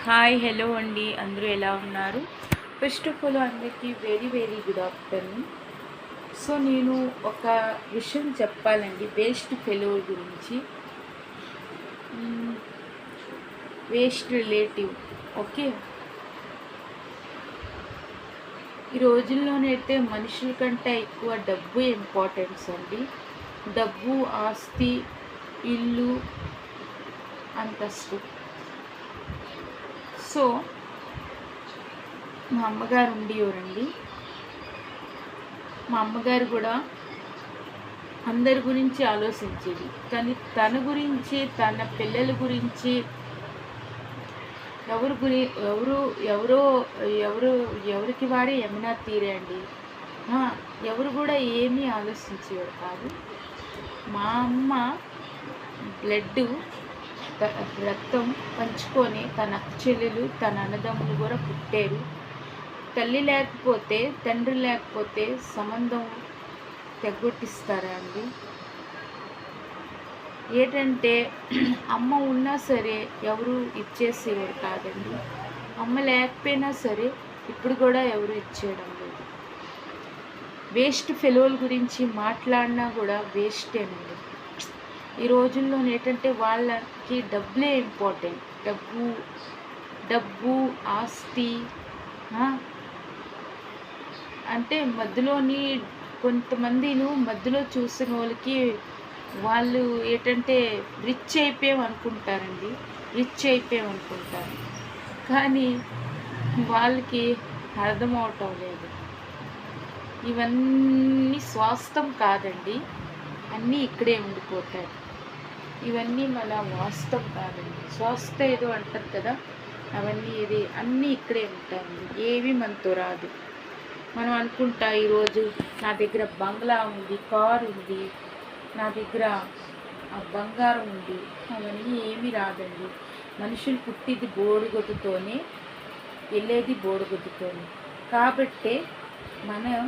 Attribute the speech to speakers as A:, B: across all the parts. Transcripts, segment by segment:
A: Hi hello అండి, అందరూ ఎలా ఉన్నారు? ఫస్ట్ ఆఫ్ ఆల్ అందరికీ very very good afternoon. So నేను ఒక విషయం చెప్పాలండి వేస్ట్ ఫెలోర్ గురించి. Waste relative. ఓకే, ఈ రోజుల్లోనైతే మనుషుల కంటే ఎక్కువ డబ్బు ఇంపార్టెన్స్ అండి. డబ్బు, ఆస్తి, ఇల్లు, అంతస్తు. సో మా అమ్మగారు ఉండేవారండి. మా అమ్మగారు కూడా అందరి గురించి ఆలోచించేది, కానీ తన గురించి, తన పిల్లల గురించి ఎవరు ఎవరో ఎవరికి వాడే యమునా తీరే అండి. ఎవరు కూడా ఏమీ ఆలోచించేవారు కాదు. మా అమ్మ బ్లడ్, రక్తం పంచుకొని తన చెల్లెలు, తన అన్నదమ్ములు కూడా పుట్టారు. తల్లి లేకపోతే, తండ్రి లేకపోతే సంబంధం తెగొట్టిస్తారా అండి? ఏంటంటే అమ్మ ఉన్నా సరే ఎవరు ఇచ్చేసేవారు కాదండి. అమ్మ లేకపోయినా సరే ఇప్పుడు కూడా ఎవరు ఇచ్చేయడం లేదు. వేస్ట్ ఫెలోల గురించి మాట్లాడినా కూడా వేస్టేనండి. ఈ రోజుల్లో ఏంటంటే వాళ్ళకి డబ్బులే ఇంపార్టెంట్. డబ్బు, ఆస్తి. అంటే కొంతమందిను మధ్యలో చూసిన వాళ్ళకి వాళ్ళు ఏంటంటే రిచ్ అయిపోయామనుకుంటారు. కానీ వాళ్ళకి అర్థం అవటం లేదు. ఇవన్నీ స్వాస్థం కాదండి, అన్నీ ఇక్కడే ఉండిపోతాయి. ఇవన్నీ మన వాస్తవం కాదండి. స్వస్థ ఏదో అంటారు కదా, అవన్నీ అన్నీ ఇక్కడే ఉంటాయండి. ఏవి మనతో రాదు. మనం అనుకుంటా ఈరోజు నా దగ్గర బంగ్లా ఉంది, కారు ఉంది, నా దగ్గర బంగారం ఉంది, అవన్నీ ఏమీ రాదండి. మనుషులు పుట్టిది బోడిగొడ్డుతోనే, వెళ్ళేది బోడిగొడ్డుతోనే. కాబట్టే మనం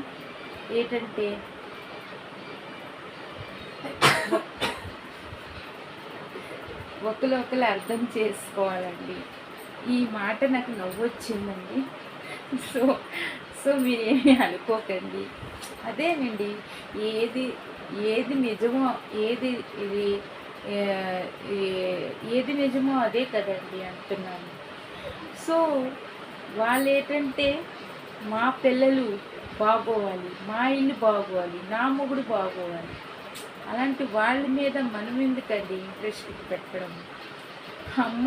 A: ఏంటంటే ఒకరు అర్థం చేసుకోవాలండి. ఈ మాట నాకు నవ్వొచ్చిందండి. సో మీరేమీ అనుకోకండి. అదేనండి, ఏది నిజమో ఏది నిజమో అదే కదండి అంటున్నాను. సో వాళ్ళు ఏంటంటే మా పిల్లలు బాగోవాలి, మా ఇల్లు బాగోవాలి, నా మొగుడు బాగోవాలి, అలాంటి వాళ్ళ మీద మనం ఎందుకండి ఇంట్రెస్ట్ పెట్టడం? అమ్మ